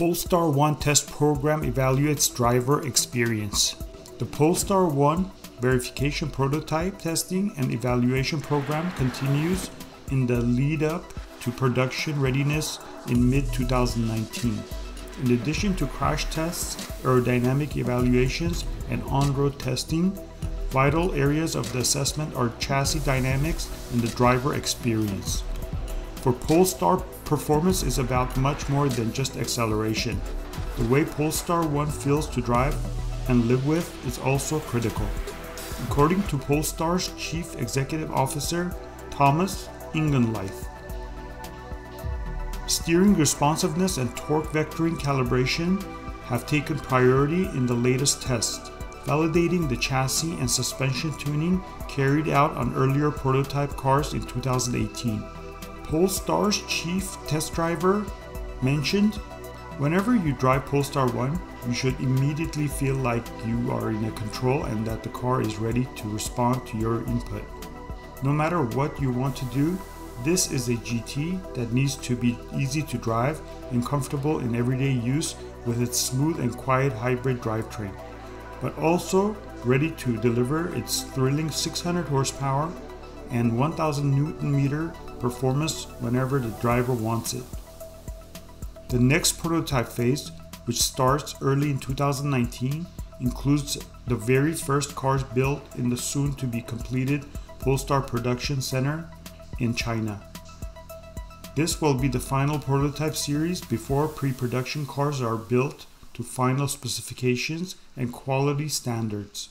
Polestar 1 test program evaluates driver experience. The Polestar 1 verification prototype testing and evaluation program continues in the lead up to production readiness in mid-2019. In addition to crash tests, aerodynamic evaluations, and on-road testing, vital areas of the assessment are chassis dynamics and the driver experience. For Polestar, performance is about much more than just acceleration. The way Polestar 1 feels to drive and live with is also critical. According to Polestar's Chief Executive Officer, Thomas Ingenlath, steering responsiveness and torque vectoring calibration have taken priority in the latest test, validating the chassis and suspension tuning carried out on earlier prototype cars in 2018. Polestar's chief test driver mentioned, "Whenever you drive Polestar 1, you should immediately feel like you are in control and that the car is ready to respond to your input. No matter what you want to do, this is a GT that needs to be easy to drive and comfortable in everyday use with its smooth and quiet hybrid drivetrain, but also ready to deliver its thrilling 600 horsepower and 1000 Nm performance whenever the driver wants it." The next prototype phase, which starts early in 2019, includes the very first cars built in the soon-to-be completed Polestar production center in China. This will be the final prototype series before pre-production cars are built to final specifications and quality standards.